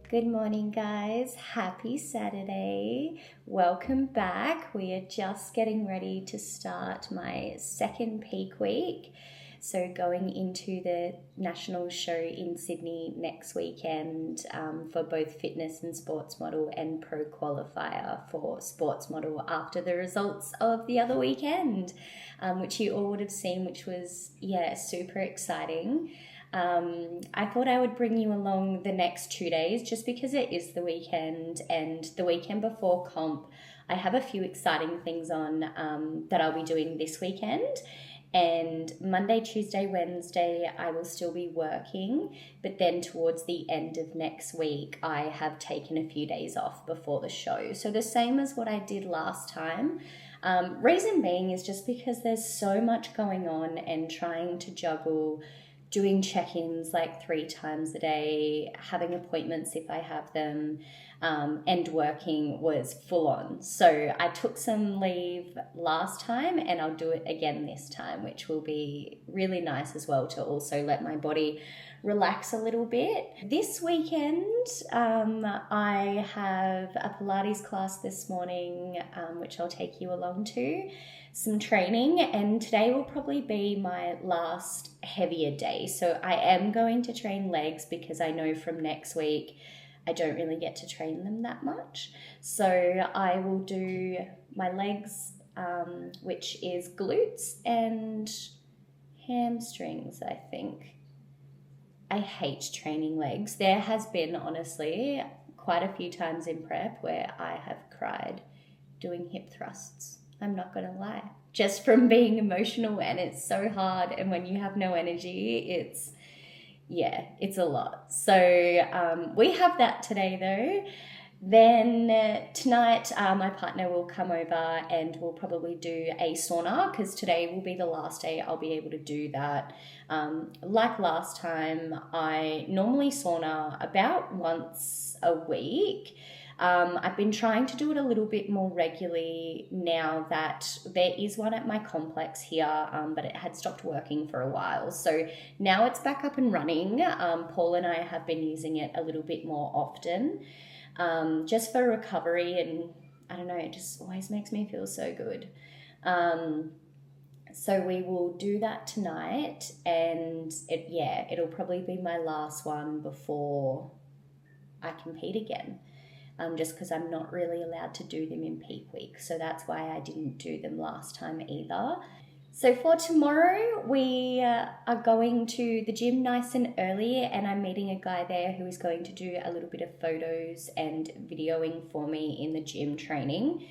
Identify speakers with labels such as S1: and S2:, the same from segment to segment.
S1: Good morning, guys. Happy Saturday. Welcome back. We are just getting ready to start my second peak week. So going into the national show in Sydney next weekend for both fitness and sports model and pro qualifier for sports model after the results of the other weekend, which you all would have seen, which was, super exciting. I thought I would bring you along the next 2 days just because it is the weekend, and the weekend before comp I have a few exciting things on that I'll be doing this weekend. And Monday, Tuesday, Wednesday I will still be working, but then towards the end of next week I have taken a few days off before the show, so the same as what I did last time. Reason being is just because there's so much going on and trying to juggle doing check-ins like 3 times a day, having appointments if I have them, and working was full on. So I took some leave last time and I'll do it again this time, which will be really nice as well to also let my body relax a little bit. This weekend, I have a Pilates class this morning, which I'll take you along to, some training, and today will probably be my last heavier day. So I am going to train legs because I know from next week I don't really get to train them that much. So I will do my legs, which is glutes and hamstrings, I think. I hate training legs. There has been, honestly, quite a few times in prep where I have cried doing hip thrusts. I'm not going to lie. Just from being emotional, and it's so hard. And when you have no energy, it's a lot. So we have that today though. Then tonight my partner will come over and we'll probably do a sauna, because today will be the last day I'll be able to do that. Like last time, I normally sauna about once a week. I've been trying to do it a little bit more regularly now that there is one at my complex here, but it had stopped working for a while. So now it's back up and running. Paul and I have been using it a little bit more often, just for recovery, and I don't know, it just always makes me feel so good. So we will do that tonight, and it'll probably be my last one before I compete again. just because I'm not really allowed to do them in peak week. So that's why I didn't do them last time either. So for tomorrow, we are going to the gym nice and early, and I'm meeting a guy there who is going to do a little bit of photos and videoing for me in the gym training.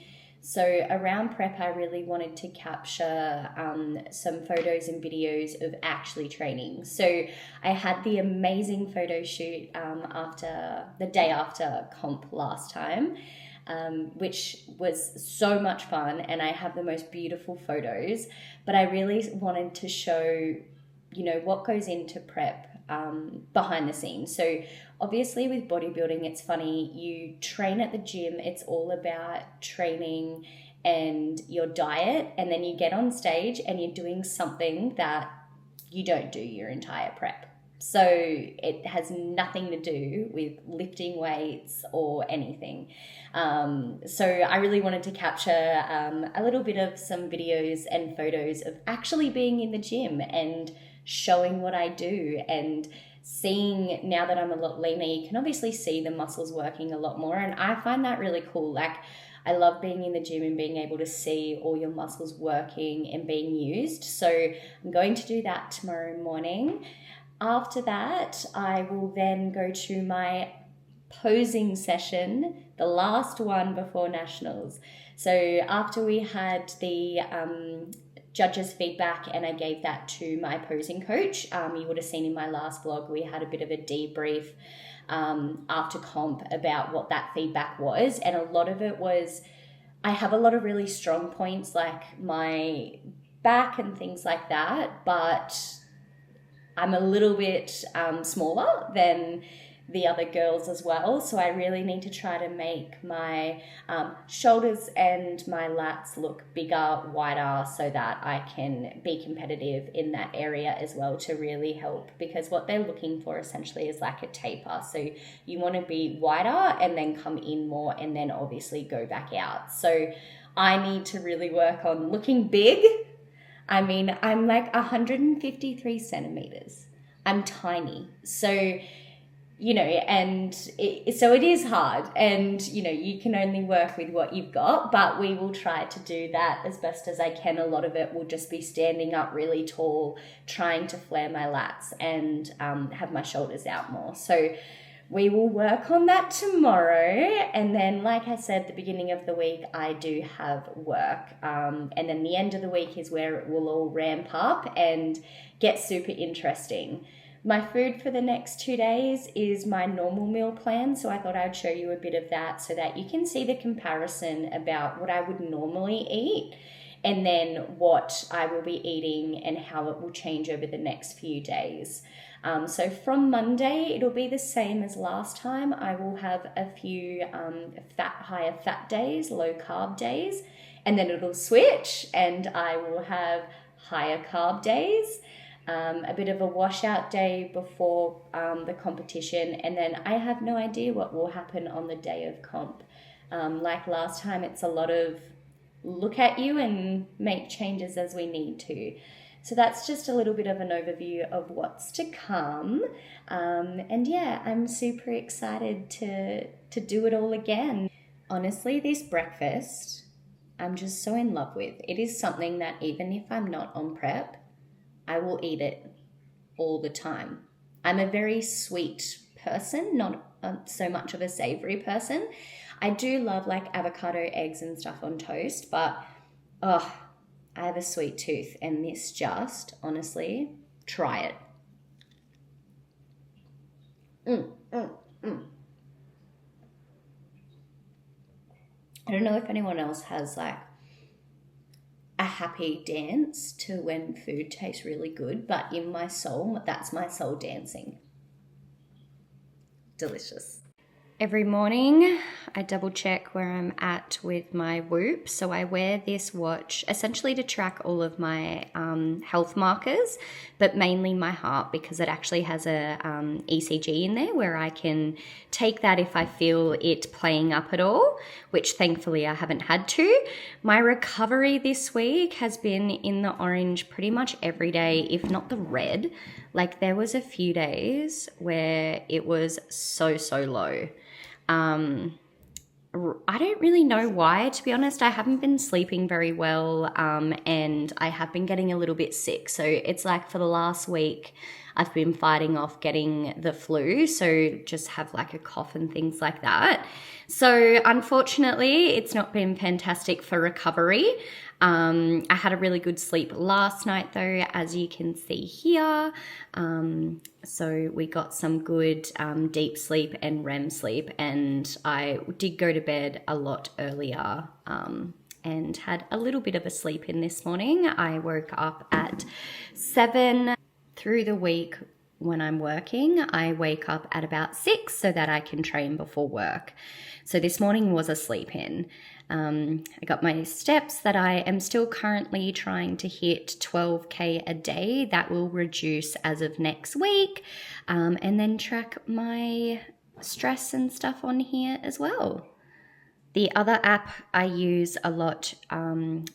S1: So around prep, I really wanted to capture some photos and videos of actually training. So I had the amazing photo shoot after the day after comp last time, which was so much fun, and I have the most beautiful photos. But I really wanted to show, what goes into prep behind the scenes. So obviously with bodybuilding, it's funny, you train at the gym, it's all about training and your diet, and then you get on stage and you're doing something that you don't do your entire prep. So it has nothing to do with lifting weights or anything. So I really wanted to capture a little bit of some videos and photos of actually being in the gym and showing what I do, and seeing, now that I'm a lot leaner, you can obviously see the muscles working a lot more, and I find that really cool. Like, I love being in the gym and being able to see all your muscles working and being used. So I'm going to do that tomorrow morning. After that, I will then go to my posing session, the last one before nationals. So after we had the judges' feedback and I gave that to my posing coach, you would have seen in my last vlog, we had a bit of a debrief after comp about what that feedback was. And a lot of it was, I have a lot of really strong points like my back and things like that, but I'm a little bit smaller than the other girls as well. So I really need to try to make my shoulders and my lats look bigger, wider, so that I can be competitive in that area as well, to really help, because what they're looking for essentially is like a taper. So you want to be wider and then come in more and then obviously go back out. So I need to really work on looking big. I mean, I'm like 153 centimeters. I'm tiny. So, and so it is hard, and, you can only work with what you've got, but we will try to do that as best as I can. A lot of it will just be standing up really tall, trying to flare my lats and have my shoulders out more. So we will work on that tomorrow. And then, like I said, the beginning of the week, I do have work. And then the end of the week is where it will all ramp up and get super interesting. My food for the next 2 days is my normal meal plan. So I thought I'd show you a bit of that so that you can see the comparison about what I would normally eat and then what I will be eating and how it will change over the next few days. So from Monday, it'll be the same as last time. I will have a few higher fat days, low carb days, and then it'll switch and I will have higher carb days, a bit of a washout day before the competition, and then I have no idea what will happen on the day of comp. Like last time, it's a lot of look at you and make changes as we need to. So that's just a little bit of an overview of what's to come. And yeah, I'm super excited to do it all again. Honestly, this breakfast, I'm just so in love with. It is something that even if I'm not on prep, I will eat it all the time. I'm a very sweet person, not so much of a savory person. I do love like avocado, eggs and stuff on toast, but I have a sweet tooth, and this just, honestly, try it. I don't know if anyone else has like a happy dance to when food tastes really good, but in my soul, that's my soul dancing. Delicious. Every morning, I double check where I'm at with my Whoop. So I wear this watch essentially to track all of my health markers, but mainly my heart, because it actually has a ECG in there where I can take that if I feel it playing up at all, which thankfully I haven't had to. My recovery this week has been in the orange pretty much every day, if not the red. Like there was a few days where it was so low. I don't really know why, to be honest. I haven't been sleeping very well, and I have been getting a little bit sick. So it's like for the last week, I've been fighting off getting the flu. So just have like a cough and things like that. So unfortunately, it's not been fantastic for recovery. I had a really good sleep last night though, as you can see here. So we got some good deep sleep and REM sleep, and I did go to bed a lot earlier and had a little bit of a sleep in this morning. I woke up at 7. Through the week when I'm working, I wake up at about 6 so that I can train before work. So this morning was a sleep in. I got my steps that I am still currently trying to hit 12K a day. That will reduce as of next week, and then track my stress and stuff on here as well. The other app I use a lot,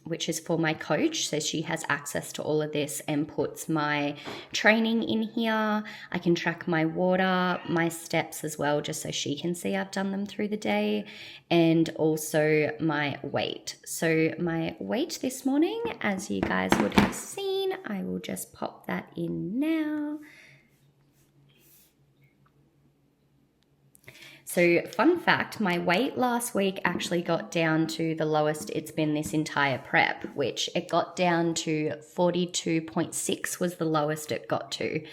S1: which is for my coach, so she has access to all of this and puts my training in here. I can track my water, my steps as well, just so she can see I've done them through the day, and also my weight. So my weight this morning, as you guys would have seen, I will just pop that in now. So fun fact, my weight last week actually got down to the lowest it's been this entire prep, which it got down to 42.6 was the lowest it got to.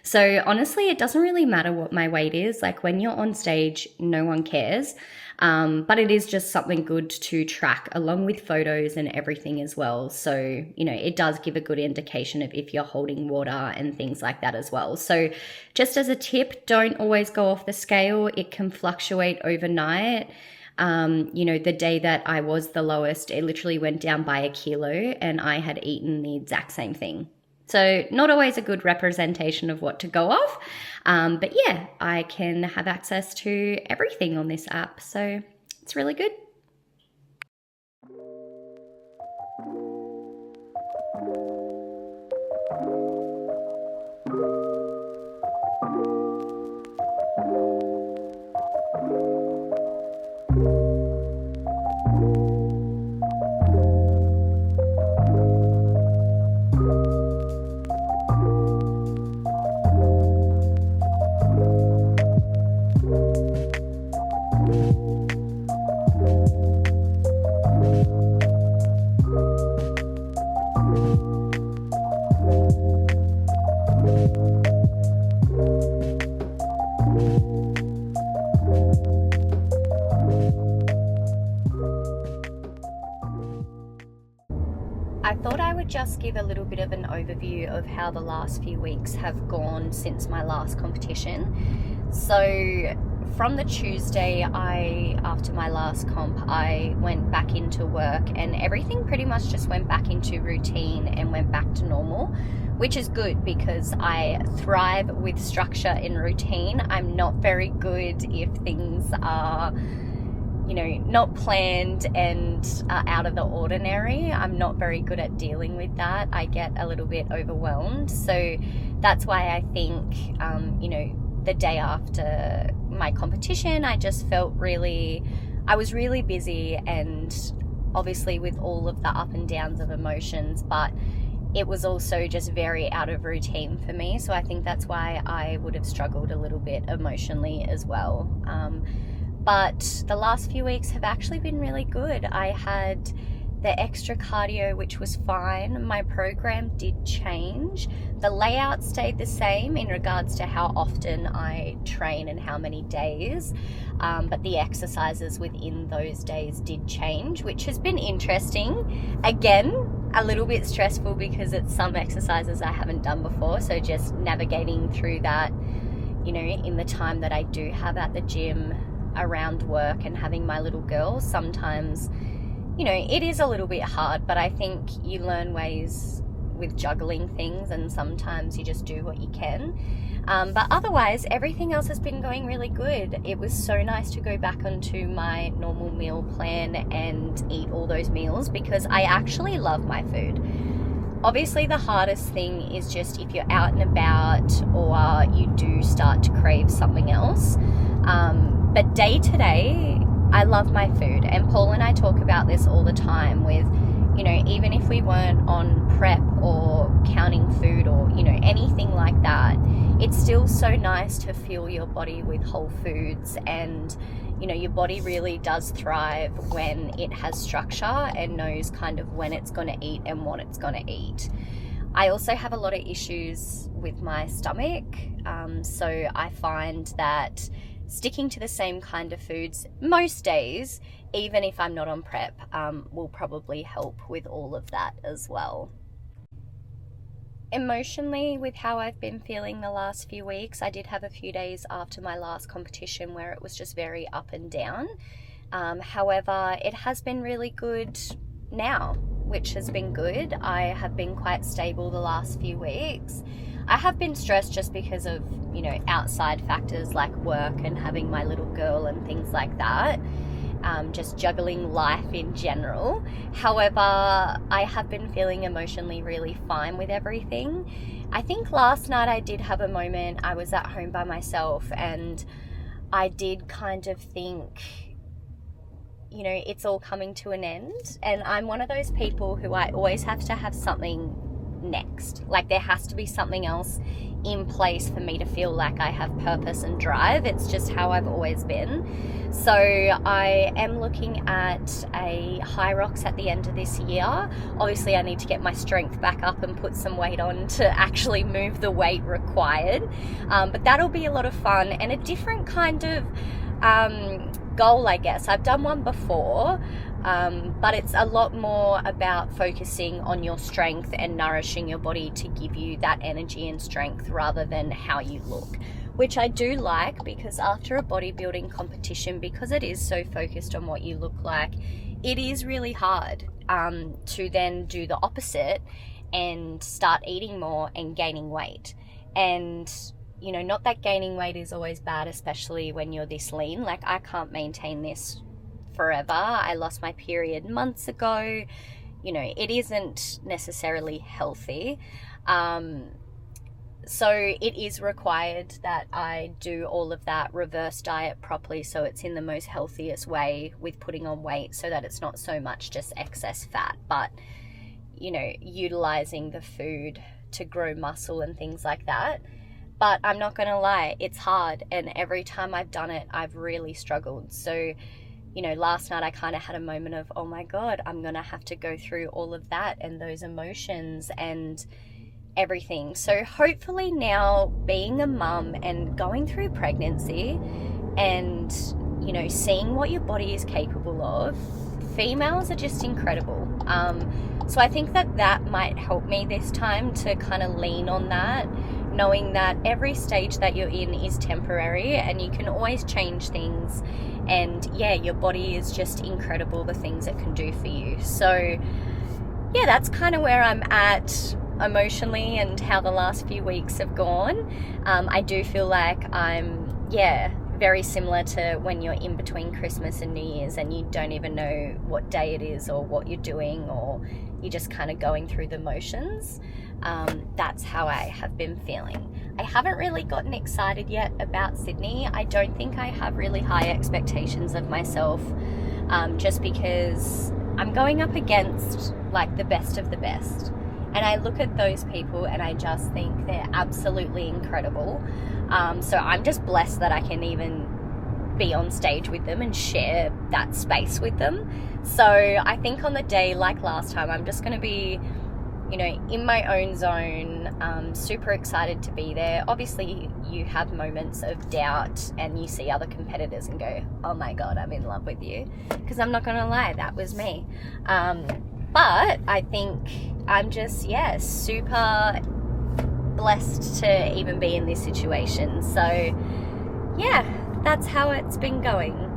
S1: So honestly, it doesn't really matter what my weight is. Like when you're on stage, no one cares. But it is just something good to track along with photos and everything as well. So, you know, it does give a good indication of if you're holding water and things like that as well. So just as a tip, don't always go off the scale. It can fluctuate overnight. You know, the day that I was the lowest, it literally went down by 1 kilo and I had eaten the exact same thing. So not always a good representation of what to go off. But yeah, I can have access to everything on this app. So it's really good. I thought I would just give a little bit of an overview of how the last few weeks have gone since my last competition. So from the Tuesday, after my last comp, I went back into work and everything pretty much just went back into routine and went back to normal, which is good because I thrive with structure and routine. I'm not very good if things are, you know, not planned and out of the ordinary. I'm not very good at dealing with that. I get a little bit overwhelmed. So that's why I think, you know, the day after my competition, I just felt I was really busy and obviously with all of the up and downs of emotions, but it was also just very out of routine for me. So I think that's why I would have struggled a little bit emotionally as well. But the last few weeks have actually been really good. I had the extra cardio, which was fine. My program did change. The layout stayed the same in regards to how often I train and how many days. But the exercises within those days did change, which has been interesting. Again, a little bit stressful because it's some exercises I haven't done before. So just navigating through that, you know, in the time that I do have at the gym around work and having my little girl, sometimes, you know, it is a little bit hard, but I think you learn ways with juggling things and sometimes you just do what you can. But otherwise, everything else has been going really good. It was so nice to go back onto my normal meal plan and eat all those meals because I actually love my food. Obviously, the hardest thing is just if you're out and about or you do start to crave something else. But day to day, I love my food, and Paul and I talk about this all the time with, you know, even if we weren't on prep or counting food or, you know, anything like that, it's still so nice to fuel your body with whole foods. And, you know, your body really does thrive when it has structure and knows kind of when it's going to eat and what it's going to eat. I also have a lot of issues with my stomach, so I find that sticking to the same kind of foods most days, even if I'm not on prep, will probably help with all of that as well. Emotionally, with how I've been feeling the last few weeks, I did have a few days after my last competition where it was just very up and down. However, it has been really good now, which has been good. I have been quite stable the last few weeks. I have been stressed just because of, you know, outside factors like work and having my little girl and things like that. Just juggling life in general. However, I have been feeling emotionally really fine with everything. I think last night I did have a moment. I was at home by myself and I did kind of think, you know, it's all coming to an end. And I'm one of those people who I always have to have something next. Like there has to be something else in place for me to feel like I have purpose and drive. It's just how I've always been. So I am looking at a high rocks at the end of this year. Obviously I need to get my strength back up and put some weight on to actually move the weight required. But that'll be a lot of fun and a different kind of goal, I guess. I've done one before, but it's a lot more about focusing on your strength and nourishing your body to give you that energy and strength rather than how you look, which I do like, because after a bodybuilding competition, because it is so focused on what you look like, it is really hard to then do the opposite and start eating more and gaining weight. And you know, not that gaining weight is always bad, especially when you're this lean. Like I can't maintain this forever. I lost my period months ago. You know, it isn't necessarily healthy. So it is required that I do all of that reverse diet properly, so it's in the most healthiest way with putting on weight, so that it's not so much just excess fat, but, you know, utilizing the food to grow muscle and things like that. But I'm not going to lie, it's hard. And every time I've done it, I've really struggled. So, you know, last night I kind of had a moment of, oh my God, I'm going to have to go through all of that and those emotions and everything. So hopefully now, being a mum and going through pregnancy and, you know, seeing what your body is capable of, females are just incredible. So I think that might help me this time to kind of lean on that, knowing that every stage that you're in is temporary and you can always change things. And yeah, your body is just incredible, the things it can do for you. So yeah, that's kind of where I'm at emotionally and how the last few weeks have gone. I do feel like I'm, very similar to when you're in between Christmas and New Year's and you don't even know what day it is or what you're doing, or you're just kind of going through the motions. That's how I have been feeling. I haven't really gotten excited yet about Sydney. I don't think I have really high expectations of myself, just because I'm going up against like the best of the best. And I look at those people and I just think they're absolutely incredible. So I'm just blessed that I can even be on stage with them and share that space with them. So I think on the day like last time, I'm just going to be, you know, in my own zone, super excited to be there. Obviously, you have moments of doubt and you see other competitors and go, oh my God, I'm in love with you. Because I'm not going to lie, that was me. But I think I'm just, super blessed to even be in this situation. So, yeah, that's how it's been going.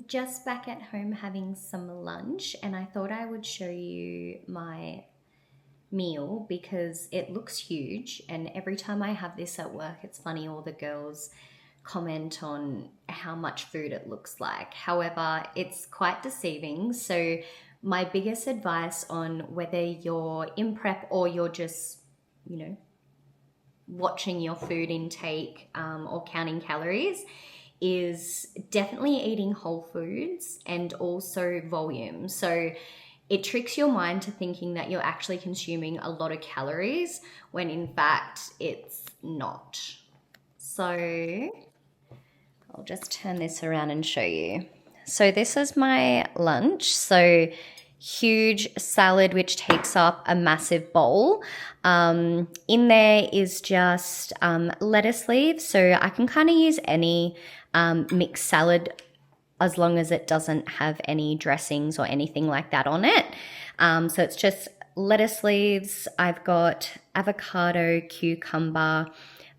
S1: just back at home having some lunch, and I thought I would show you my meal because it looks huge, and every time I have this at work, it's funny, all the girls comment on how much food it looks like. However, it's quite deceiving. So my biggest advice on whether you're in prep or you're just, watching your food intake or counting calories is definitely eating whole foods and also volume. So it tricks your mind to thinking that you're actually consuming a lot of calories when in fact it's not. So I'll just turn this around and show you. So this is my lunch. So huge salad, which takes up a massive bowl. In there is just lettuce leaves. So I can kind of use any mixed salad as long as it doesn't have any dressings or anything like that on it. So it's just lettuce leaves. I've got avocado, cucumber,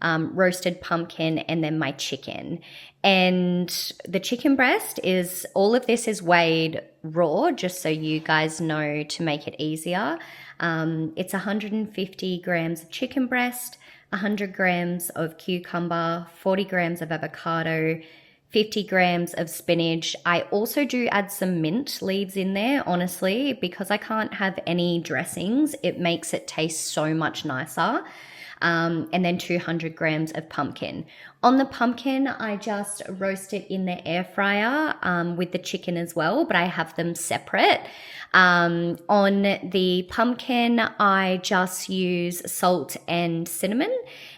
S1: roasted pumpkin, and then my chicken. And the chicken breast is, all of this is weighed raw, just so you guys know, to make it easier. It's 150 grams of chicken breast, 100 grams of cucumber, 40 grams of avocado, 50 grams of spinach. I also do add some mint leaves in there, honestly, because I can't have any dressings. It makes it taste so much nicer. And then 200 grams of pumpkin. On the pumpkin, I just roast it in the air fryer with the chicken as well, but I have them separate. On the pumpkin, I just use salt and cinnamon.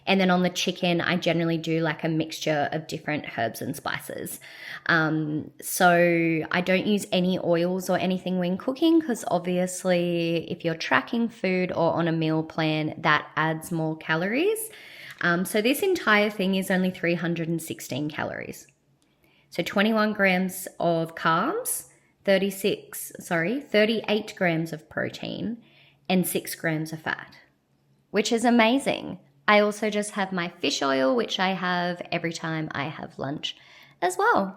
S1: And then on the chicken, I generally do like a mixture of different herbs and spices. So I don't use any oils or anything when cooking, because obviously if you're tracking food or on a meal plan, that adds more calories. So this entire thing is only 316 calories. So 21 grams of carbs, 38 grams of protein, and 6 grams of fat, which is amazing. I also just have my fish oil, which I have every time I have lunch as well.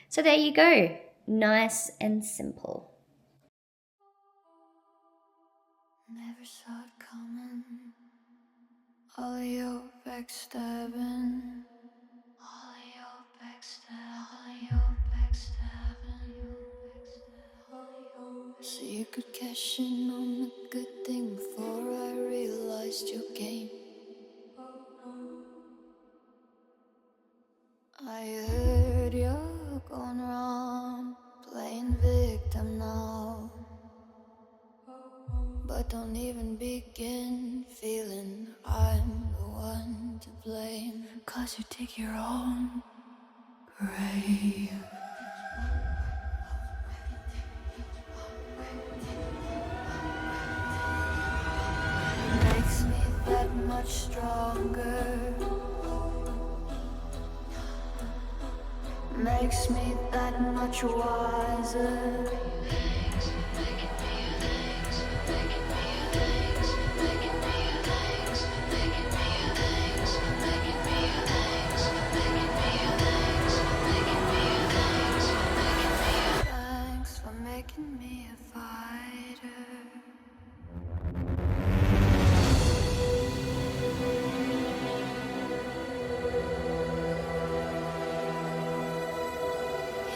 S1: So there you go. Nice and simple.
S2: Never saw it coming. All your backstabbing. All your backstabbing. So you could cash in on a good thing before I realized your game. I heard you're gone wrong, playing victim now. But don't even begin feeling I'm the one to blame, 'cause you dig your own grave. Makes me that much stronger. Makes me that much wiser. Thanks for making me a fighter.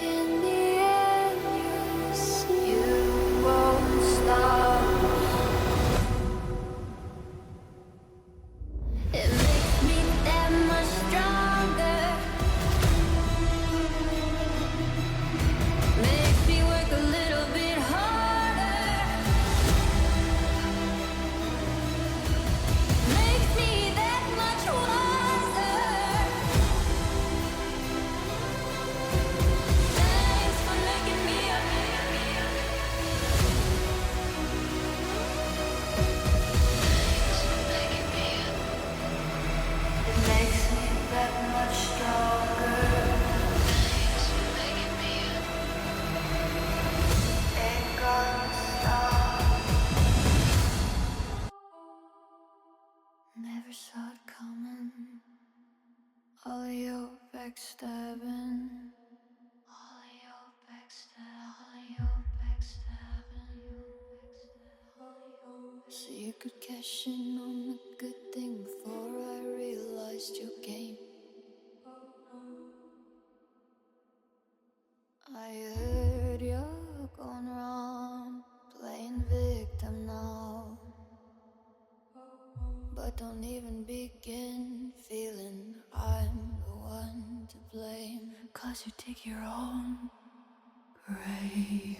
S2: In the end, you won't stop. It makes me that much stronger. Makes me work a little bit harder. Makes me that much wiser. Thanks for making me a It makes me that much stronger. Ain't gonna stop. Never saw it coming. All your backstabbing. All your backstabbing. could cash in on the good thing before I realized your game. I heard you're gone wrong, playing victim now. But don't even begin feeling I'm the one to blame, 'cause you dig your own grave.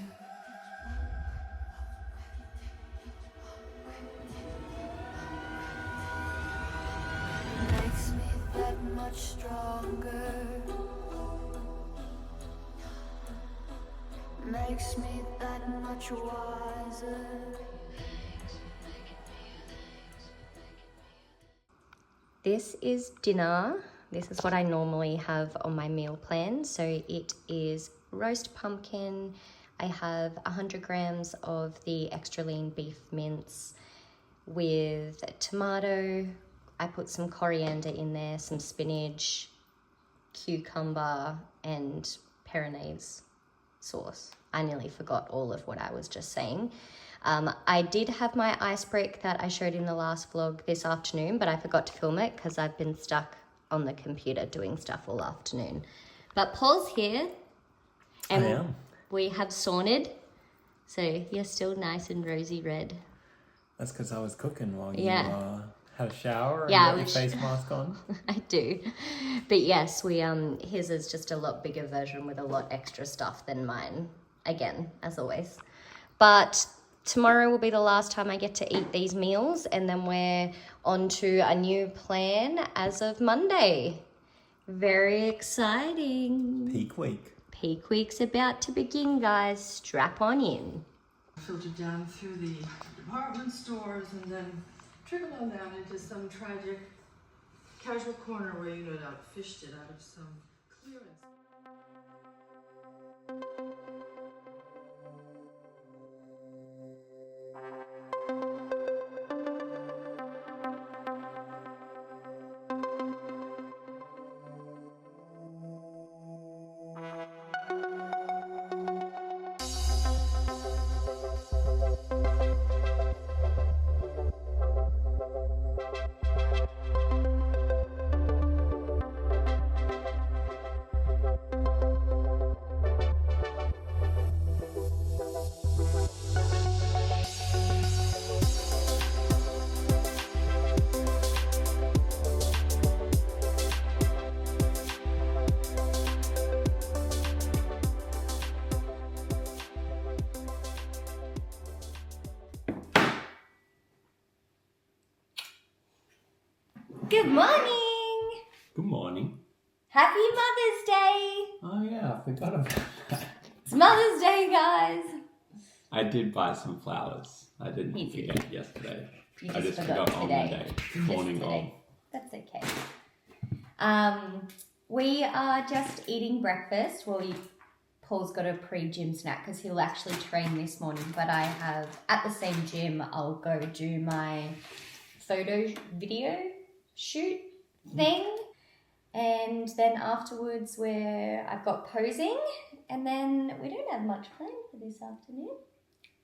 S2: Makes me that much stronger. Makes me that much wiser.
S1: This is dinner. This is what I normally have on my meal plan. So it is roast pumpkin. I have 100 grams of the extra lean beef mince with tomato. I put some coriander in there, some spinach, cucumber, and Peronaise sauce. I nearly forgot all of what I was just saying. I did have my ice break that I showed in the last vlog this afternoon, but I forgot to film it because I've been stuck on the computer doing stuff all afternoon. But Paul's here, and we have sauntered, so you're still nice and rosy red.
S3: That's because I was cooking while you had a shower and
S1: got
S3: your face mask on.
S1: I do. But yes, his is just a lot bigger version with a lot extra stuff than mine, again, as always. But tomorrow will be the last time I get to eat these meals, and then we're on to a new plan as of Monday. Very exciting.
S3: Peak week.
S1: Peak week's about to begin, guys. Strap on in.
S4: Filtered down through the department stores and then trickled on down into some tragic casual corner where you no doubt fished it out of some clearance.
S1: Good morning!
S3: Good morning.
S1: Happy Mother's Day!
S3: Oh yeah, I forgot about that.
S1: It's Mother's Day, guys!
S3: I did buy some flowers. I didn't
S1: Me too.
S3: forget yesterday.
S1: You
S3: I just forgot on the day. Morning of.
S1: That's okay. We are just eating breakfast. Well, Paul's got a pre-gym snack because he'll actually train this morning, but I have, at the same gym, I'll go do my video shoot thing, and then afterwards I've got posing, and then we don't have much planned for this afternoon.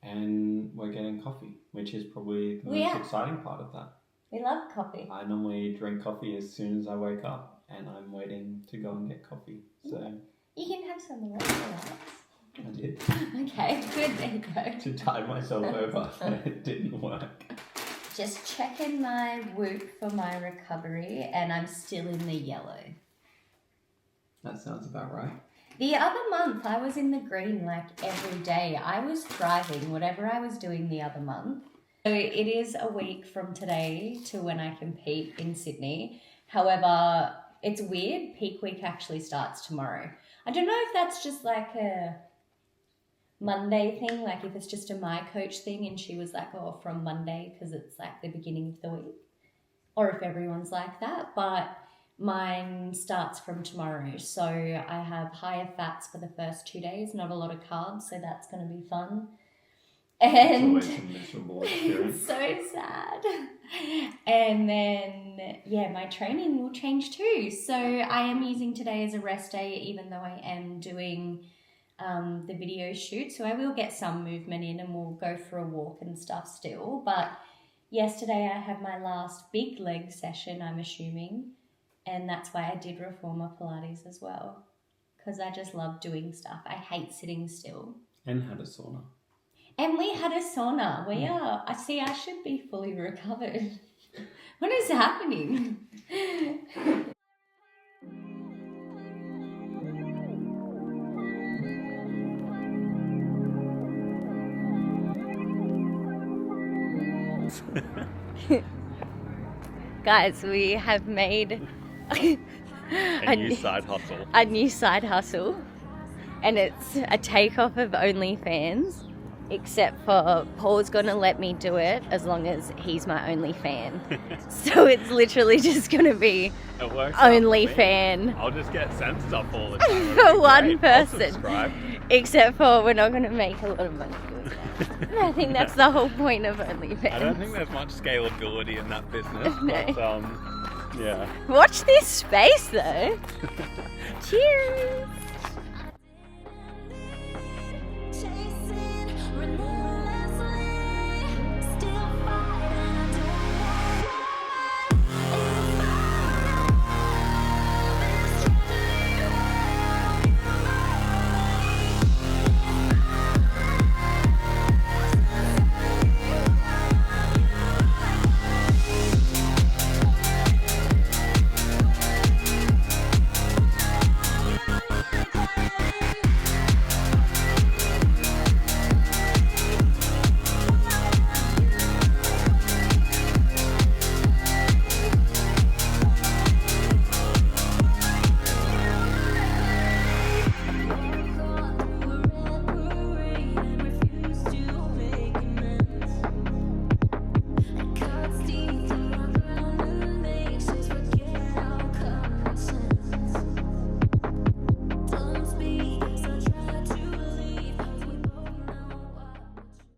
S3: And we're getting coffee, which is probably the most exciting part of that.
S1: We love coffee.
S3: I normally drink coffee as soon as I wake up, and I'm waiting to go and get coffee. So
S1: you can have some of that.
S3: I did.
S1: Okay, good. There you go.
S3: To tide myself over, and it didn't work.
S1: Just checking my Whoop for my recovery, and I'm still in the yellow.
S3: That sounds about right.
S1: The other month, I was in the green like every day. I was thriving, whatever I was doing the other month. So it is a week from today to when I compete in Sydney. However, it's weird. Peak week actually starts tomorrow. I don't know if that's just like a Monday thing, like if it's just a my coach thing and she was like, oh, from Monday because it's like the beginning of the week, or if everyone's like that, but mine starts from tomorrow. So I have higher fats for the first 2 days, not a lot of carbs, so that's going to be fun. And
S3: it's always a miserable experience.
S1: So sad. And then, my training will change too. So I am using today as a rest day, even though I am doing the video shoot. So I will get some movement in and we'll go for a walk and stuff still. But yesterday I had my last big leg session, I'm assuming, and that's why I did reformer Pilates as well, because I just love doing stuff. I hate sitting still.
S3: And had a sauna.
S1: And we had a sauna. I see, I should be fully recovered. What is happening? Guys, we have made
S5: a new side hustle.
S1: A new side hustle. And it's a takeoff of OnlyFans. Except for Paul's going to let me do it as long as he's my only fan. So it's literally just going to be only fan.
S5: I'll just get sent stuff all the time.
S1: For one person.
S5: I'll subscribe.
S1: Except for we're not going to make a lot of money doing that. I think that's the whole point of OnlyFans.
S5: I don't think there's much scalability in that business.
S1: No.
S5: But, yeah.
S1: Watch this space though. Cheers.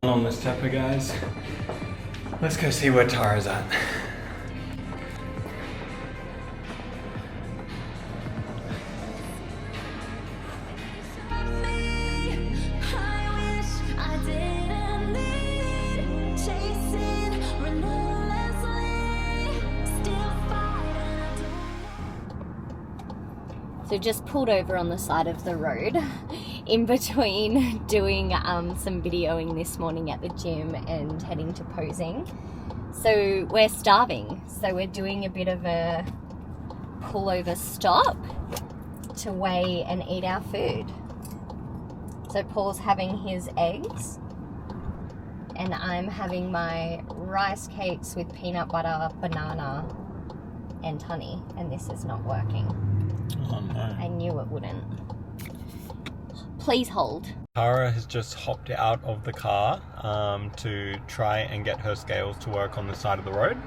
S5: On the stepper, guys. Let's go see where Tara's at.
S1: So just pulled over on the side of the road in between doing some videoing this morning at the gym and heading to posing. So we're starving. So we're doing a bit of a pullover stop to weigh and eat our food. So Paul's having his eggs and I'm having my rice cakes with peanut butter, banana and honey, and this is not working.
S5: Oh no.
S1: I knew it wouldn't. Please hold.
S5: Tara has just hopped out of the car to try and get her scales to work on the side of the road.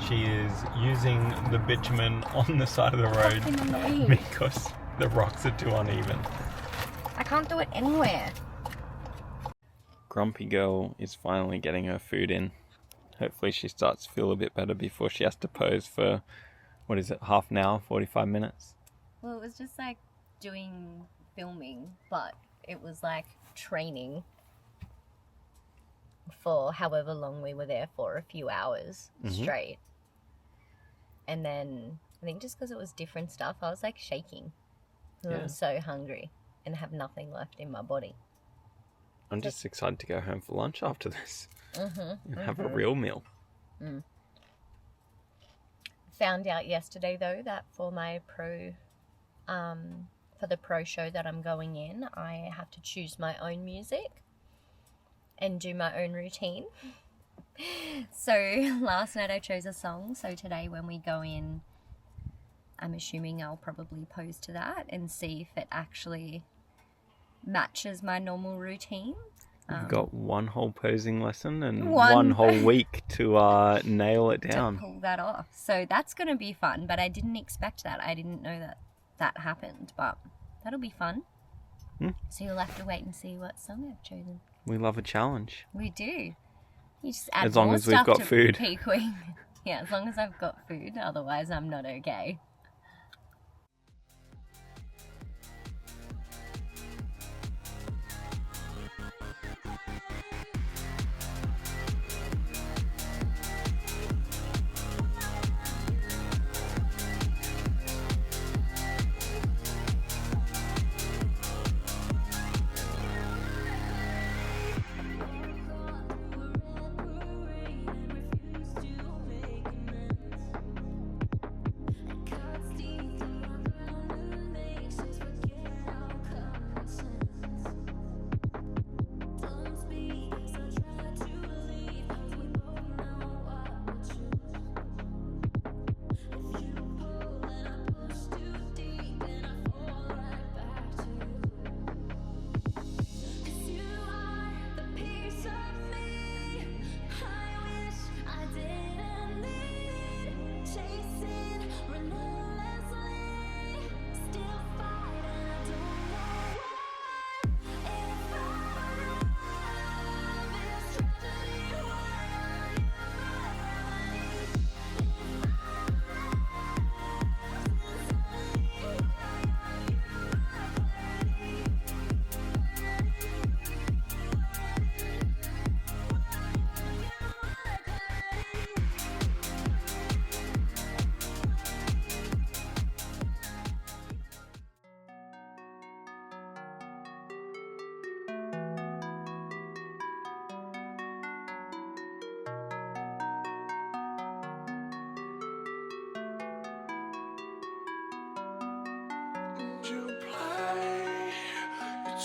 S5: She is using the bitumen on the side of the road because the rocks are too uneven.
S1: I can't do it anywhere.
S5: Grumpy girl is finally getting her food in. Hopefully she starts to feel a bit better before she has to pose for, what is it, half an hour, 45 minutes?
S1: Well, it was just like doing filming, but it was like training for however long we were there for, a few hours straight. And then I think just because it was different stuff, I was like shaking. Yeah. I was so hungry and have nothing left in my body.
S5: I'm just excited to go home for lunch after this and have a real meal.
S1: Found out yesterday though that for my for the pro show that I'm going in, I have to choose my own music and do my own routine. So last night I chose a song, so today when we go in, I'm assuming I'll probably pose to that and see if it actually matches my normal routine.
S5: You've got one whole posing lesson and one whole week to nail it down.
S1: To pull that off. So that's going to be fun, but I didn't expect that. I didn't know that that happened, but that'll be fun. So you'll have to wait and see what song I've chosen.
S5: We love a challenge.
S1: We do. You just add
S5: as long
S1: more
S5: as we've
S1: stuff
S5: got
S1: to
S5: food.
S1: Pequing. Yeah, as long as I've got food. Otherwise, I'm not okay.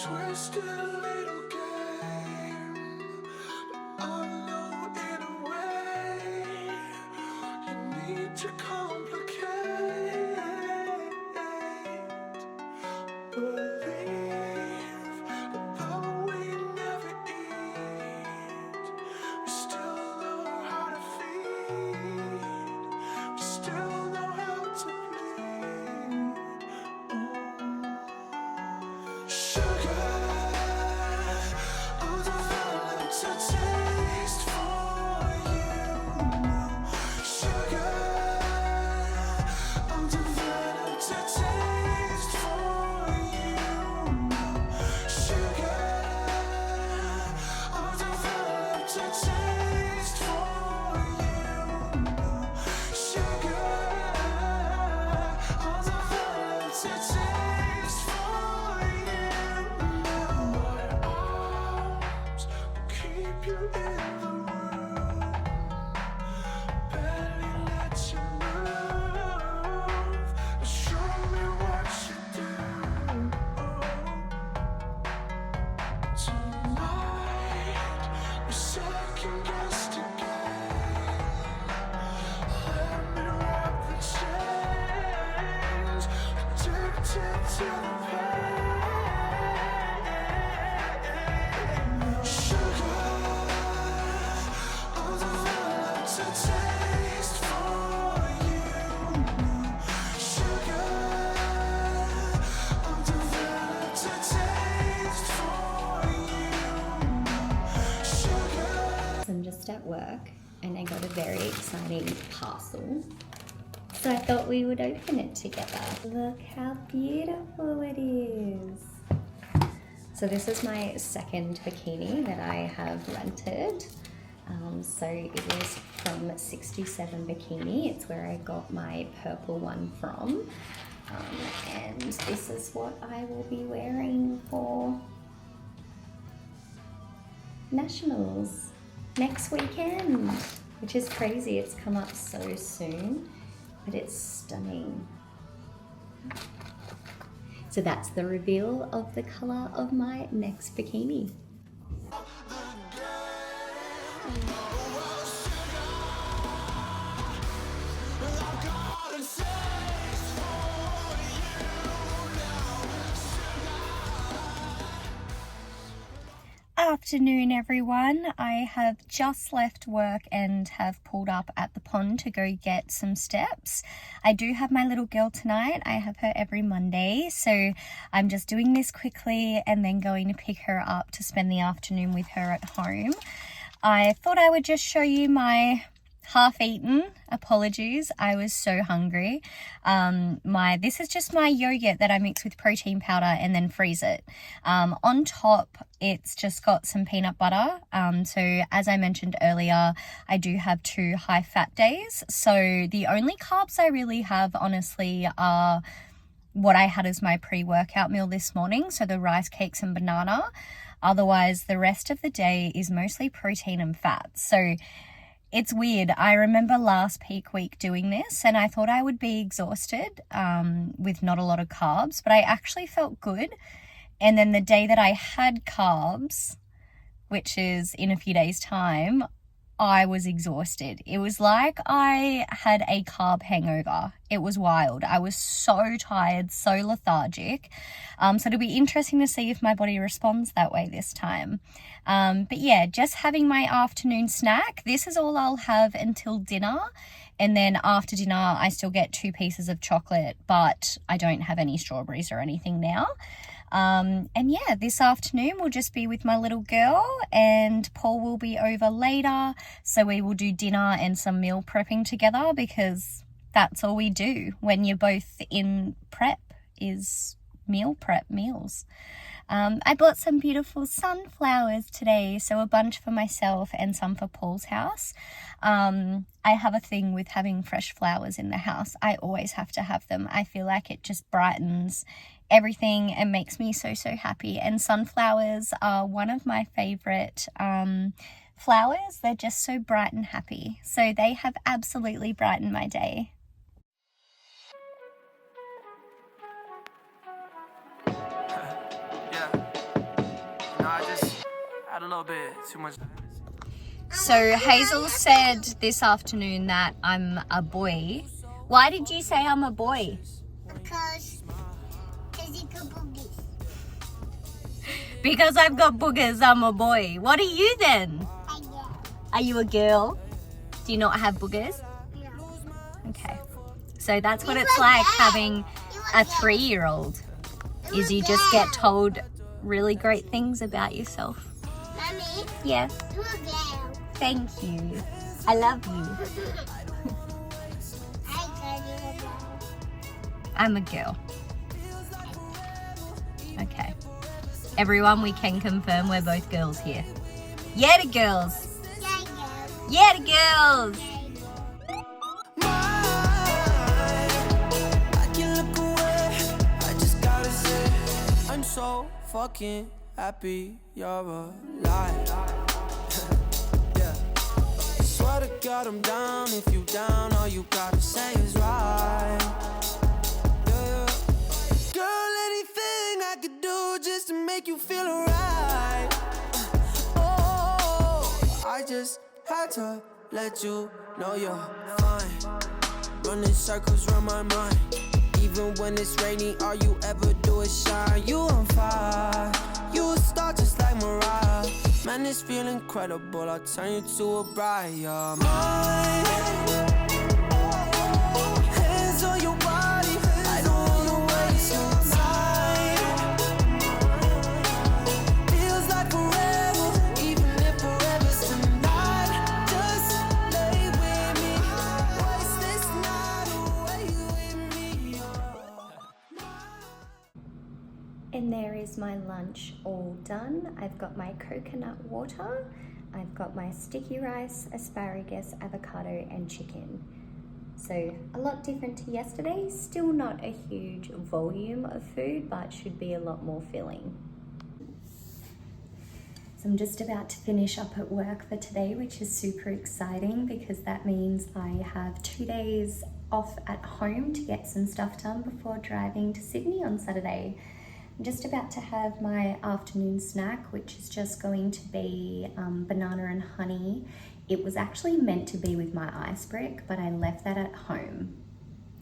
S2: Twisted little game, I know in a way you need to complicate. Believe the power we never eat. We still know how to feed. We still know how to bleed. Sugar, I'll develop a taste for you now. Sugar, I'll develop a taste for you now. Sugar, I'll develop a taste for you now. Sugar, I'll develop a taste for you now. My arms will keep you in the room, barely let you move, but show me what you do. Tonight, we second guessed again. Let me wrap the chains, addicted to the pain. Sugar, I'll develop a taste for you now. Sugar, I'll develop a taste for you now. Sugar.
S1: I'm just at work and I got a very exciting parcel. So I thought we would open it together. Look how beautiful it is. So this is my second bikini that I have rented. So it was from 67 Bikini. It's where I got my purple one from. And this is what I will be wearing for Nationals next weekend, which is crazy. It's come up so soon, but it's stunning. So that's the reveal of the color of my next bikini. Afternoon everyone, I have just left work and have pulled up at the pond to go get some steps. I do have my little girl tonight. I have her every Monday, so I'm just doing this quickly and then going to pick her up to spend the afternoon with her at home. I thought I would just show you my half-eaten, apologies, I was so hungry. This is just my yogurt that I mix with protein powder and then freeze it. On top, it's just got some peanut butter. So as I mentioned earlier, I do have 2 high-fat days. So the only carbs I really have, honestly, are what I had as my pre-workout meal this morning. So the rice cakes and banana. Otherwise, the rest of the day is mostly protein and fat. So it's weird. I remember last peak week doing this and I thought I would be exhausted with not a lot of carbs, but I actually felt good. And then the day that I had carbs, which is in a few days' time, I was exhausted. It was like I had a carb hangover. It was wild. I was so tired, so lethargic. So it'll be interesting to see if my body responds that way this time. But yeah, just having my afternoon snack. This is all I'll have until dinner. And then after dinner, I still get 2 pieces of chocolate, but I don't have any strawberries or anything now. And yeah, this afternoon will just be with my little girl and Paul will be over later. So we will do dinner and some meal prepping together because that's all we do when you're both in prep is meal prep meals. I bought some beautiful sunflowers today, so a bunch for myself and some for Paul's house. I have a thing with having fresh flowers in the house. I always have to have them. I feel like it just brightens everything and makes me so happy. And sunflowers are one of my favorite flowers. They're just so bright and happy. So they have absolutely brightened my day.
S2: Yeah. Had a little bit too much.
S1: So Hazel said this afternoon that I'm a boy. Why did you say I'm a boy?
S6: Because you got boogies.
S1: Because I've got boogers, I'm a boy. What are you then?
S6: I guess.
S1: Are you a girl? Do you not have boogers?
S6: No.
S1: Okay. So that's what
S6: You
S1: it's
S6: were
S1: like
S6: there.
S1: having
S6: You
S1: a
S6: were
S1: 3-year-old.
S6: You
S1: Is
S6: were
S1: you just get
S6: there.
S1: told really great things about yourself.
S6: Mommy,
S1: Yes.
S6: you were there.
S1: Thank you. I love you.
S6: I got you a ball.
S1: I'm a girl. Okay. Everyone, we can confirm we're both girls here. Yeah to girls.
S6: Yeah, yeah.
S1: Yeah to girls.
S2: I can look away. I just gotta say, I'm so fucking happy you're alive. Yeah. Swear to God I'm down. If you down, all you gotta say is right. Yeah. Girl, anything I could do just to make you feel alright. Oh, I just had to let you know you're fine. Running circles around my mind. Even when it's rainy, all you ever do is shine. You on fire, you a star just like Mariah. Man, this feel incredible, I'll turn you to a bride. You're mine. Hands on your body, I don't wanna waste your time. Feels like forever, even if forever's tonight. Just lay with me, waste this night away with me.
S1: And there is my lunch all done. I've got my coconut water, I've got my sticky rice, asparagus, avocado and chicken. So a lot different to yesterday, still not a huge volume of food, but should be a lot more filling. So I'm just about to finish up at work for today, which is super exciting because that means I have 2 days off at home to get some stuff done before driving to Sydney on Saturday. I'm just about to have my afternoon snack, which is just going to be banana and honey. It was actually meant to be with my ice brick, but I left that at home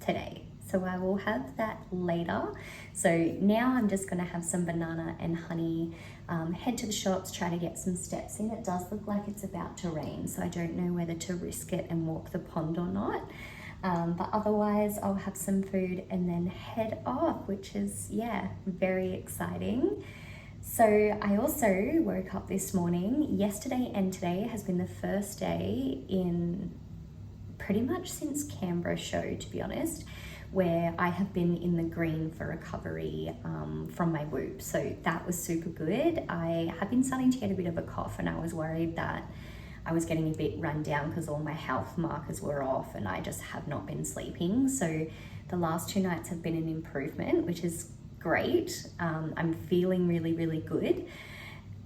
S1: today. So I will have that later. So now I'm just gonna have some banana and honey, head to the shops, try to get some steps in. It does look like it's about to rain, so I don't know whether to risk it and walk the pond or not. But otherwise I'll have some food and then head off, which is, yeah, very exciting. So I also woke up this morning. Yesterday and today has been the first day in pretty much since Canberra show, to be honest, where I have been in the green for recovery from my whoop. So that was super good. I have been starting to get a bit of a cough and I was worried that I was getting a bit run down because all my health markers were off and I just have not been sleeping. So the last 2 nights have been an improvement, which is great. I'm feeling really, really good.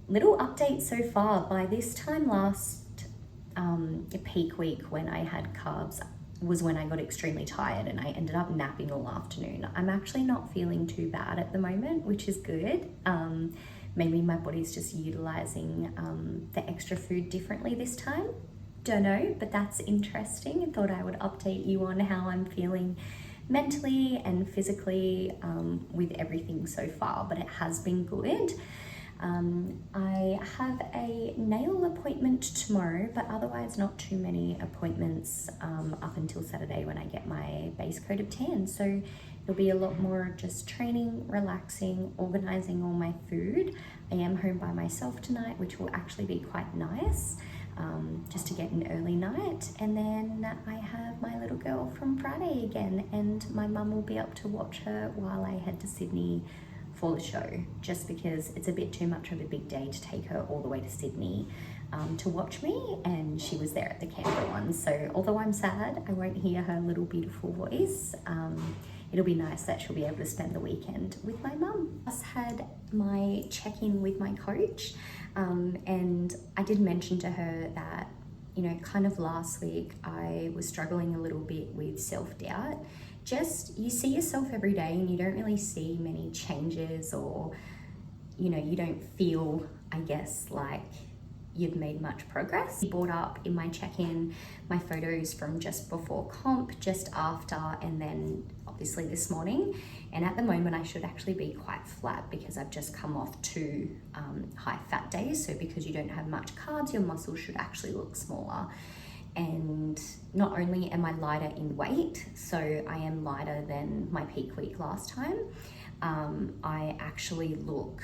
S1: Little update so far. By this time last peak week when I had carbs was when I got extremely tired and I ended up napping all afternoon. I'm actually not feeling too bad at the moment, which is good. Maybe my body's just utilizing the extra food differently this time. Don't know, but that's interesting. I thought I would update you on how I'm feeling mentally and physically with everything so far, but it has been good. I have a nail appointment tomorrow, but otherwise not too many appointments up until Saturday when I get my base coat of tan. So it'll be a lot more just training, relaxing, organizing all my food. I am home by myself tonight, which will actually be quite nice, just to get an early night. And then I have my little girl from Friday again, and my mum will be up to watch her while I head to Sydney for the show, just because it's a bit too much of a big day to take her all the way to Sydney to watch me, and she was there at the Canberra one. So although I'm sad I won't hear her little beautiful voice, it'll be nice that she'll be able to spend the weekend with my mum. I just had my check-in with my coach, and I did mention to her that, you know, kind of last week I was struggling a little bit with self-doubt. Just, you see yourself every day and you don't really see many changes, or, you know, you don't feel I guess, like you've made much progress. I brought up in my check-in my photos from just before comp, just after, and then obviously this morning. And at the moment I should actually be quite flat because I've just come off 2 high fat days. So because you don't have much carbs, your muscles should actually look smaller. And not only am I lighter in weight, so I am lighter than my peak week last time, I actually look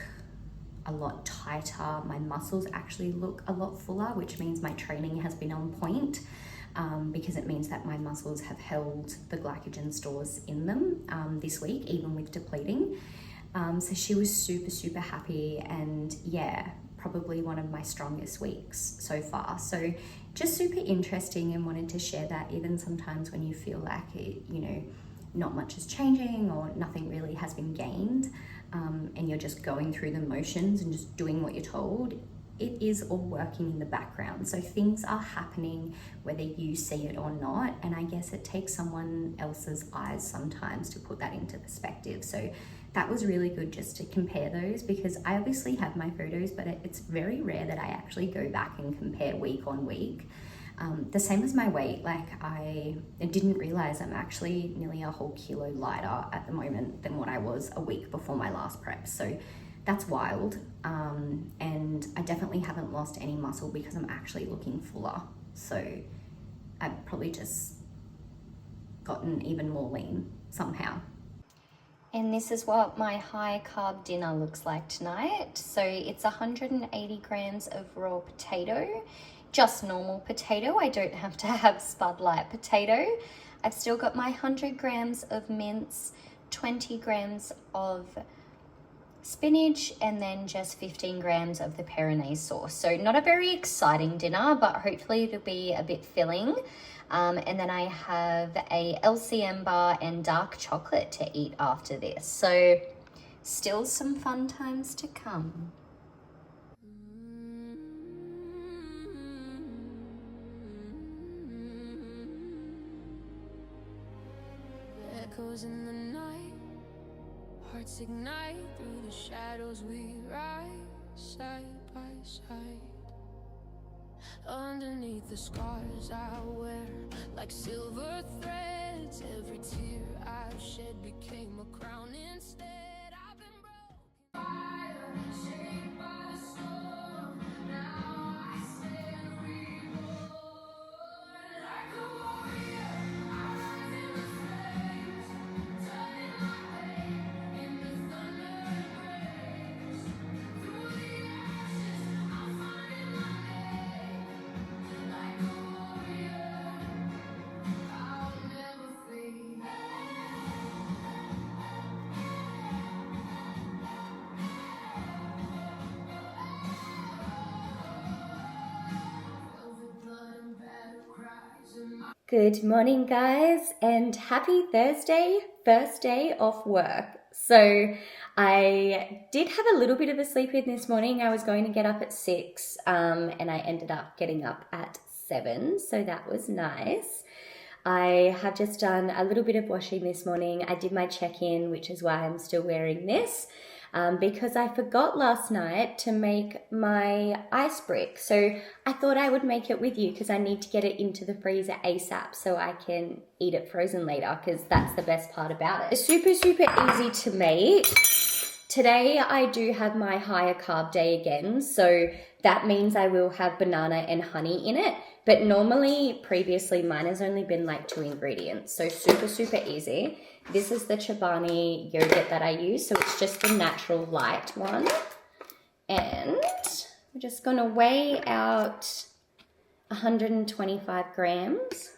S1: a lot tighter. My muscles actually look a lot fuller, which means my training has been on point, because it means that my muscles have held the glycogen stores in them this week, even with depleting. So she was super happy, and yeah, probably one of my strongest weeks so far. So just super interesting, and wanted to share that even sometimes when you feel like it, you know, not much is changing or nothing really has been gained, and you're just going through the motions and just doing what you're told, it is all working in the background. So things are happening whether you see it or not. And I guess it takes someone else's eyes sometimes to put that into perspective. So that was really good just to compare those, because I obviously have my photos, but it's very rare that I actually go back and compare week on week. The same as my weight, like I didn't realize I'm actually nearly a whole kilo lighter at the moment than what I was a week before my last prep. So that's wild. And I definitely haven't lost any muscle because I'm actually looking fuller. So I've probably just gotten even more lean somehow. And this is what my high carb dinner looks like tonight. So it's 180 grams of raw potato, just normal potato. I don't have to have Spud Light potato. I've still got my 100 grams of mince, 20 grams of spinach, and then just 15 grams of the Peronaise sauce. So not a very exciting dinner, but hopefully it'll be a bit filling. And then I have a LCM bar and dark chocolate to eat after this. So still some fun times to come.
S2: Echoes in the night, hearts ignite through the shadows. We rise side by side. Underneath the scars I wear like silver threads, every tear I've shed became a crown instead. I've been broken, fire shaped by the storm. Now I stand reborn like a warrior. I rise in the flames, turning my pain into thunder and praise. Through the ashes, I'm finding my name. Like a warrior, I'll never fade. Velvet blood and battle cries in my
S1: Good morning, guys, and happy Thursday, first day off work. So I did have a little bit of a sleep in this morning. I was going to get up at 6, and I ended up getting up at 7, so that was nice. I have just done a little bit of washing this morning. I did my check-in, which is why I'm still wearing this, because I forgot last night to make my ice brick. So I thought I would make it with you because I need to get it into the freezer ASAP so I can eat it frozen later, because that's the best part about it. It's super easy to make. Today I do have my higher carb day again, so that means I will have banana and honey in it. But normally, previously, mine has only been like 2 ingredients, so super easy. This is the Chobani yogurt that I use, so it's just the natural light one. And we're just gonna weigh out 125 grams.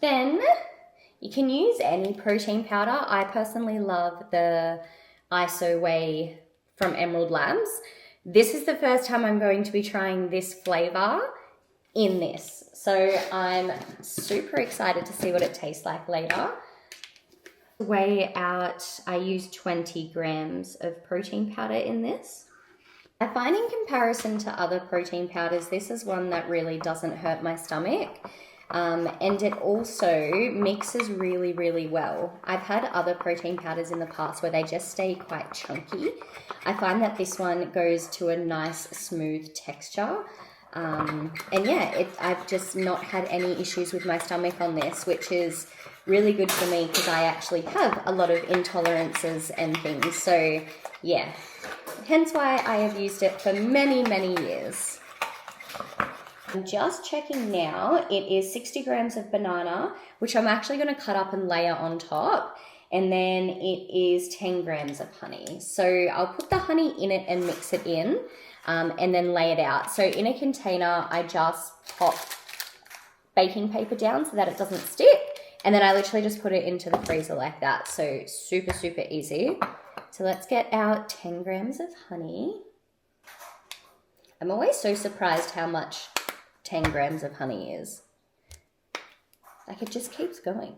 S1: Then you can use any protein powder. I personally love the ISO Whey from Emerald Labs. This is the first time I'm going to be trying this flavor in this. So I'm super excited to see what it tastes like later. Weigh out, I use 20 grams of protein powder in this. I find in comparison to other protein powders, this is one that really doesn't hurt my stomach. And it also mixes really, really well. I've had other protein powders in the past where they just stay quite chunky. I find that this one goes to a nice smooth texture. And yeah, I've just not had any issues with my stomach on this, which is really good for me because I actually have a lot of intolerances and things. So yeah, hence why I have used it for many, many years. I'm just checking now, it is 60 grams of banana, which I'm actually going to cut up and layer on top. And then it is 10 grams of honey. So I'll put the honey in it and mix it in and then lay it out. So in a container, I just pop baking paper down so that it doesn't stick. And then I literally just put it into the freezer like that. So super, super easy. So let's get out 10 grams of honey. I'm always so surprised how much 10 grams of honey is. Like, it just keeps going.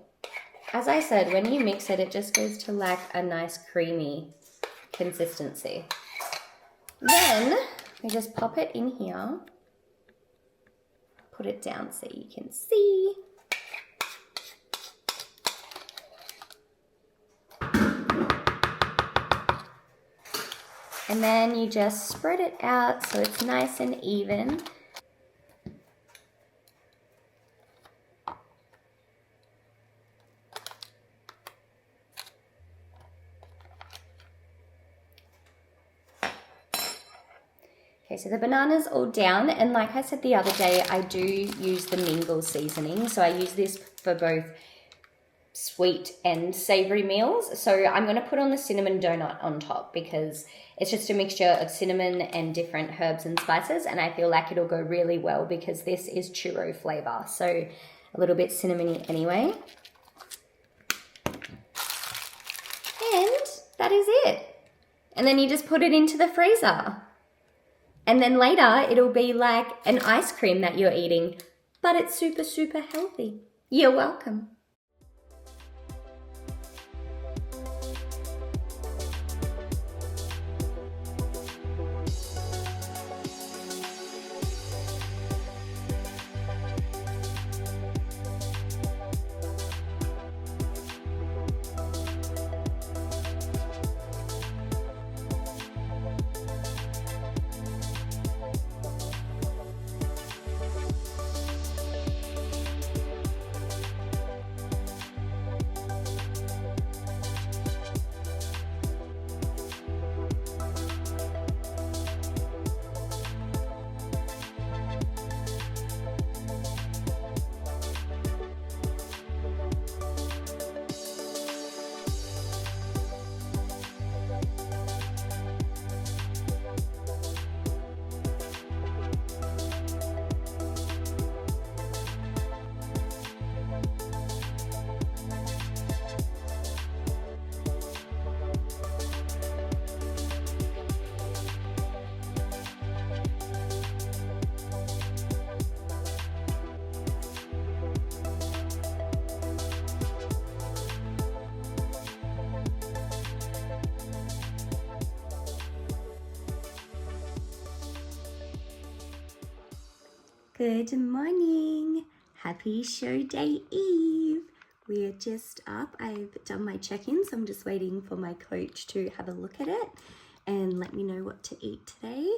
S1: As I said, when you mix it, it just goes to like a nice creamy consistency. Then we just pop it in here. Put it down so you can see. And then you just spread it out so it's nice and even. Okay, so the banana's all down, and like I said the other day, I do use the mingle seasoning. So I use this for both sweet and savory meals. So I'm going to put on the cinnamon donut on top because it's just a mixture of cinnamon and different herbs and spices, and I feel like it'll go really well because this is churro flavor. So a little bit cinnamony anyway. And that is it. And then you just put it into the freezer. And then later, it'll be like an ice cream that you're eating, but it's super, super healthy. You're welcome. Good morning. Happy show day eve. We are just up. I've done my check-ins. I'm just waiting for my coach to have a look at it and let me know what to eat today.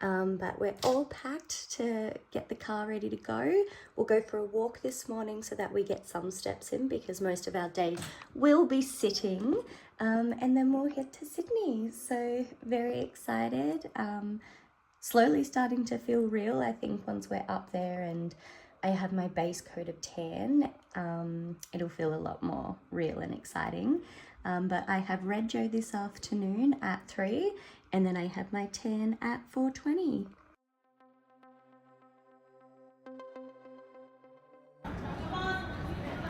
S1: But we're all packed to get the car ready to go. We'll go for a walk this morning so that we get some steps in because most of our day will be sitting. And then we'll head to Sydney. So very excited. Slowly starting to feel real, I think, once we're up there and I have my base coat of tan, it'll feel a lot more real and exciting. But I have Red Joe this afternoon at 3, and then I have my tan at 4:20.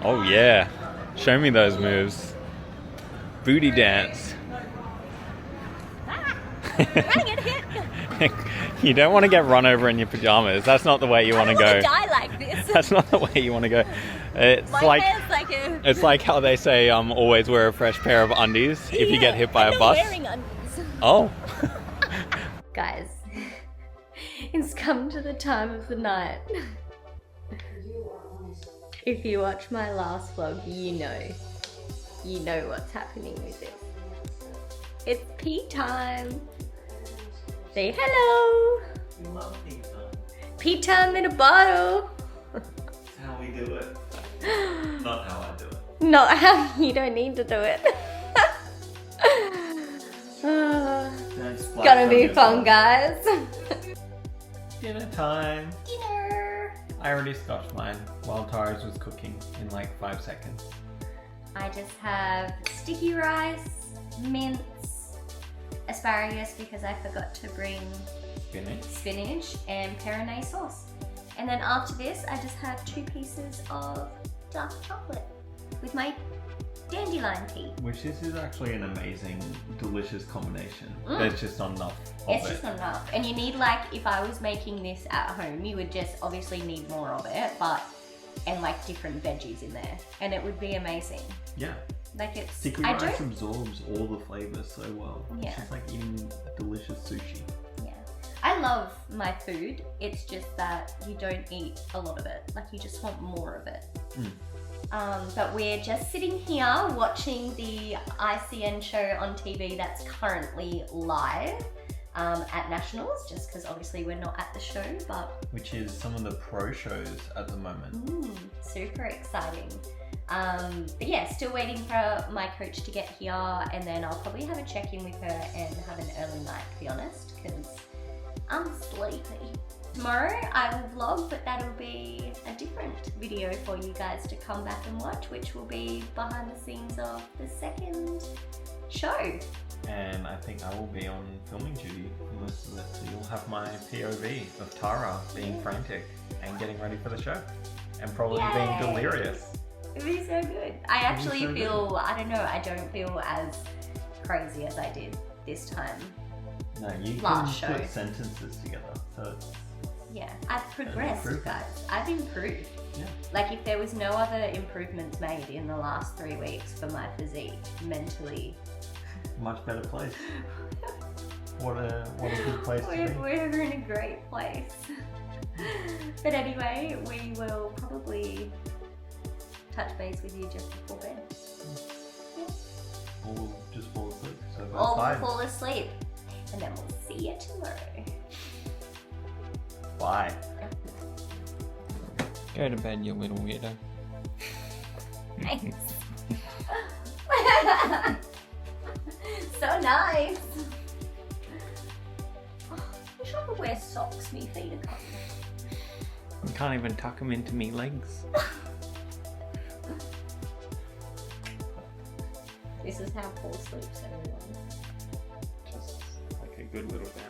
S5: Oh yeah, show me those moves. Booty dance. You don't want to get run over in your pajamas. That's not the way you want to go.
S7: I don't want to die like this.
S5: That's not the way you want to go. It's it's like how they say always wear a fresh pair of undies if you get hit by a bus.
S7: Wearing undies.
S5: Oh.
S1: Guys, it's come to the time of the night.
S4: You are honest.
S1: If you watch my last vlog, you know what's happening with this. It's pee time. Say hello.
S5: We love pizza.
S1: Pee time in a bottle.
S5: That's how we do it. Not how I do it.
S1: Not how you don't need to do it.
S5: It's
S1: gonna be fun, guys.
S5: Dinner time.
S1: Dinner.
S5: I already scotched mine while Tara's was cooking in like 5 seconds.
S1: I just have sticky rice, mince, asparagus because I forgot to bring spinach and Peroné sauce. And then after this, I just have 2 pieces of dark chocolate with my dandelion tea.
S5: Which this is actually an amazing, delicious combination.
S1: Mm.
S5: There's just not enough of
S1: It's
S5: it.
S1: just not enough. And you need, like, if I was making this at home, you would just obviously need more of it, and like different veggies in there. And it would be amazing.
S5: Yeah.
S1: Like it's,
S5: Sticky rice absorbs all the flavors so well.
S1: Yeah.
S5: It's just like eating delicious sushi.
S1: Yeah. I love my food. It's just that you don't eat a lot of it. Like you just want more of it.
S5: Mm.
S1: But we're just sitting here watching the ICN show on TV that's currently live at Nationals, just because obviously we're not at the show, but...
S5: Which is some of the pro shows at the moment.
S1: Super exciting. But yeah, still waiting for my coach to get here, and then I'll probably have a check-in with her and have an early night, to be honest, because I'm sleepy. Tomorrow I will vlog, but that'll be a different video for you guys to come back and watch, which will be behind the scenes of the second show.
S5: And I think I will be on filming duty for most of it, so you'll have my POV of Tara being frantic and getting ready for the show, and probably being delirious.
S1: It'd be so good. I actually feel, I don't know, I don't feel as crazy as I did this time.
S5: No, you
S1: Last
S5: can
S1: show.
S5: put sentences together, so it's...
S1: Yeah, I've progressed,
S5: improved.
S1: guys. I've improved.
S5: Yeah.
S1: Like if there was no other improvements made in the last 3 weeks for my physique, mentally.
S5: Much better place. What a good place to be.
S1: We're in a great place. But anyway, we will probably touch base with you just before bed.
S5: Or we'll just fall asleep. So
S1: Or
S5: about
S1: we'll
S5: 5.
S1: fall asleep. And then we'll see you tomorrow.
S5: Bye.
S7: Go to bed, you little weirdo.
S1: Thanks. So nice. Oh, I wish I could wear socks, me feet are covered.
S7: I can't even tuck them into me legs.
S1: This is how Paul sleeps, everyone.
S7: Just like a good little bounce.